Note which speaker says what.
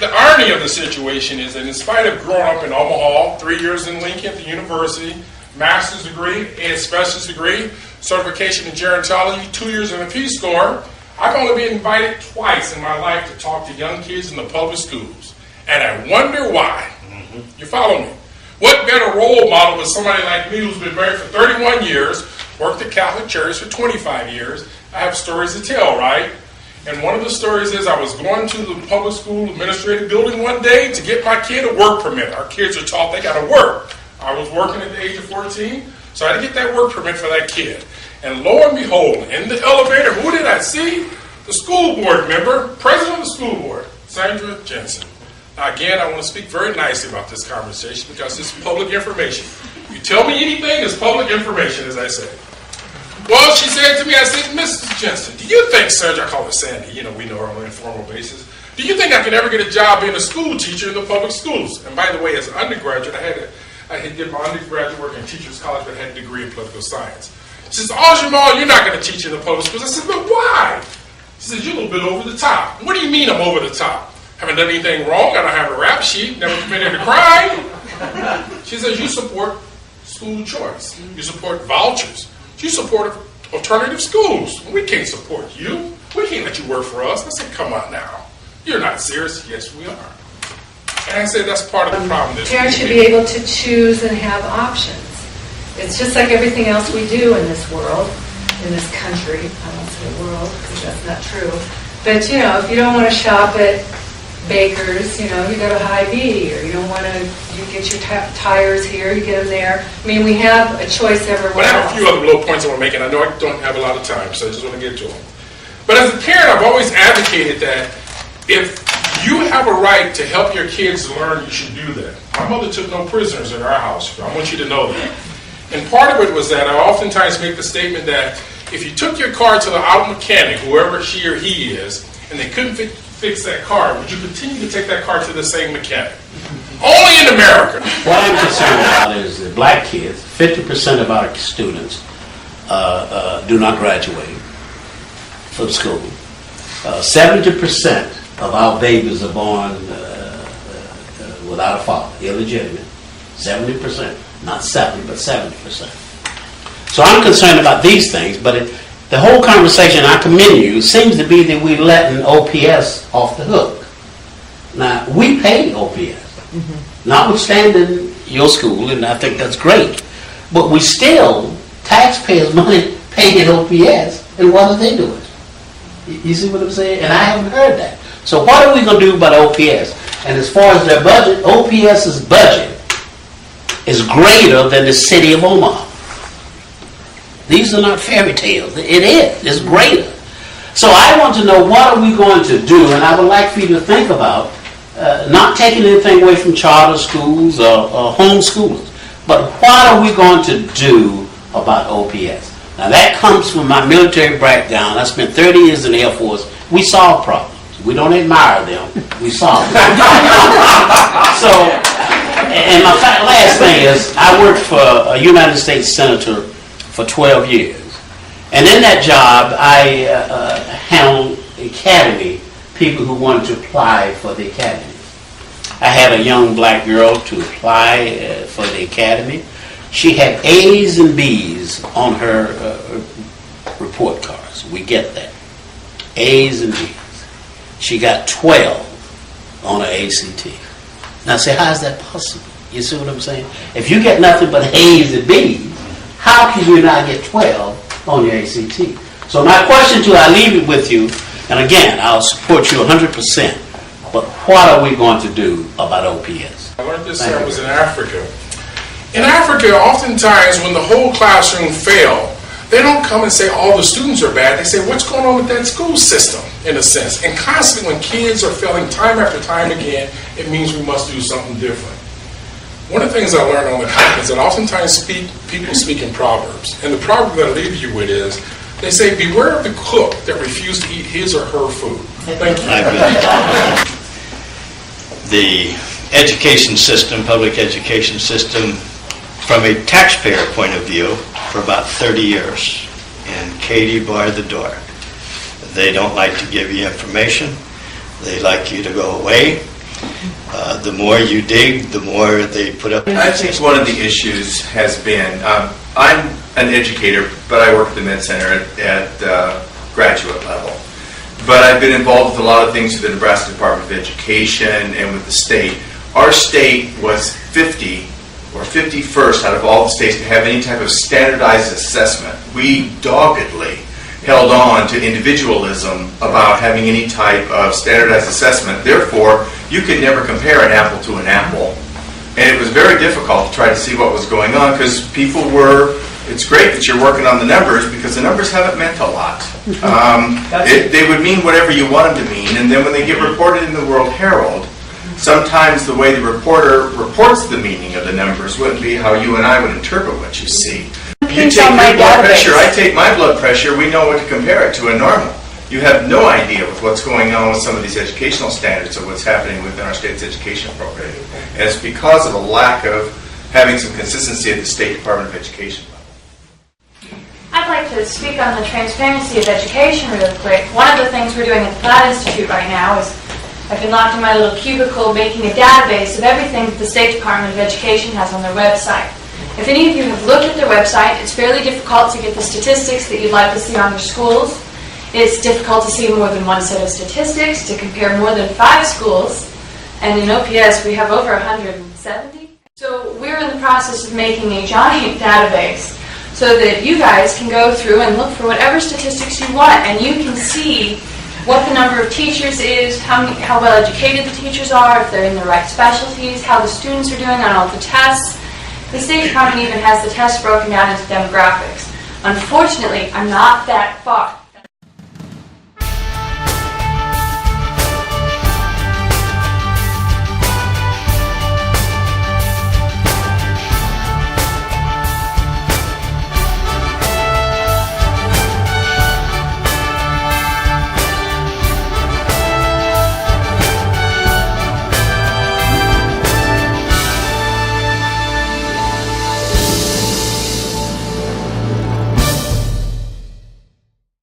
Speaker 1: the irony of the situation is that in spite of growing up in Omaha, 3 years in Lincoln at the university, master's degree, and specialist degree, certification in gerontology, 2 years in the Peace Corps, I've only been invited twice in my life to talk to young kids in the public schools. And I wonder why. You follow me? What better role model would somebody like me who's been married for 31 years, worked at Catholic Church for 25 years, I have stories to tell, right? And one of the stories is I was going to the public school administrative building one day to get my kid a work permit. Our kids are taught they got to work. I was working at the age of 14, so I had to get that work permit for that kid. And lo and behold, in the elevator, who did I see? The school board member, president of the school board, Sandra Jensen. Now again, I want to speak very nicely about this conversation because it's public information. You tell me anything, it's public information, as I say. Well, she said to me, I said, Mrs. Jensen, do you think, Sandra, I call her Sandy, we know her on an informal basis, do you think I could ever get a job being a school teacher in the public schools? And by the way, as an undergraduate, I had did my undergraduate work in Teachers College, but I had a degree in political science. She says, oh, Jamal, you're not going to teach in the public schools. I said, but why? She says, you're a little bit over the top. What do you mean I'm over the top? Haven't done anything wrong. I don't have a rap sheet. Never committed a crime. She says, you support school choice. You support vouchers. You support alternative schools. We can't support you. We can't let you work for us. I said, come on now. You're not serious. Yes, we are. And I said, that's part of the problem.
Speaker 2: Parents should be able to choose and have options. It's just like everything else we do in this world, in this country. I won't say world, because that's not true. But, if you don't want to shop at Baker's, you go to Hy-Vee, or you don't want to, you get your tires here, you get them there. I mean, we have a choice everywhere.
Speaker 1: Well, I have a few other little points I want to make, and I know I don't have a lot of time, so I just want to get to them. But as a parent, I've always advocated that if you have a right to help your kids learn, you should do that. My mother took no prisoners in our house. I want you to know that. And part of it was that I oftentimes make the statement that if you took your car to the auto mechanic, whoever she or he is, and they couldn't fix that car, would you continue to take that car to the same mechanic? Only in America.
Speaker 3: What I'm concerned about is that black kids, 50% of our students do not graduate from school. 70% of our babies are born without a father, illegitimate. 70%. Not 70, but 70%. So I'm concerned about these things, but the whole conversation, I commend you, seems to be that we're letting OPS off the hook. Now, we pay OPS, notwithstanding your school, and I think that's great, but we still, taxpayers' money, paying OPS, and what are they doing? You see what I'm saying? And I haven't heard that. So what are we going to do about OPS? And as far as their budget, OPS's budget is greater than the city of Omaha. These are not fairy tales. It is. It's greater. So I want to know what are we going to do, and I would like for you to think about not taking anything away from charter schools or homeschoolers, but what are we going to do about OPS? Now that comes from my military background. I spent 30 years in the Air Force. We solve problems. We don't admire them. We solve them. So, and my last thing is, I worked for a United States Senator for 12 years. And in that job, I handled academy, people who wanted to apply for the academy. I had a young black girl to apply for the academy. She had A's and B's on her report cards. We get that. A's and B's. She got 12 on her ACT. Now say, how is that possible? You see what I'm saying? If you get nothing but A's and B's, how can you not get 12 on your ACT? So my question to you, I leave it with you, and again, I'll support you 100%, but what are we going to do about OPS?
Speaker 1: I learned this when I was in Africa. In Africa, oftentimes when the whole classroom fails, they don't come and say all the students are bad. They say, what's going on with that school system, in a sense? And constantly when kids are failing time after time again, it means we must do something different. One of the things I learned on the continent is that oftentimes people speak in proverbs. And the proverb that I leave you with is, they say, beware of the cook that refused to eat his or her food. Thank you.
Speaker 4: The education system, public education system, from a taxpayer point of view, for about 30 years. And Katie barred the door. They don't like to give you information. They like you to go away. The more you dig, the more they put up.
Speaker 5: I think one of the issues has been, I'm an educator, but I work at the Med Center at graduate level. But I've been involved with a lot of things with the Nebraska Department of Education and with the state. Our state was 50 or 51st out of all the states to have any type of standardized assessment. We doggedly held on to individualism about having any type of standardized assessment. Therefore, you could never compare an apple to an apple. And it was very difficult to try to see what was going on because people were, it's great that you're working on the numbers because the numbers haven't meant a lot. They would mean whatever you want them to mean, and then when they get reported in the World Herald, sometimes the way the reporter reports the meaning of the numbers wouldn't be how you and I would interpret what you see. You take your blood pressure, I take my blood pressure, we know what to compare it to a normal. You have no idea with what's going on with some of these educational standards or what's happening within our state's education program. And it's because of a lack of having some consistency at the State Department of Education level.
Speaker 6: I'd like to speak on the transparency of education real quick. One of the things we're doing at the Platt Institute right now is I've been locked in my little cubicle making a database of everything that the State Department of Education has on their website. If any of you have looked at their website, it's fairly difficult to get the statistics that you'd like to see on your schools. It's difficult to see more than one set of statistics, to compare more than 5 schools, and in OPS we have over 170. So we're in the process of making a giant database so that you guys can go through and look for whatever statistics you want, and you can see what the number of teachers is, how well educated the teachers are, if they're in the right specialties, how the students are doing on all the tests. The State Department even has the tests broken down into demographics. Unfortunately, I'm not that far.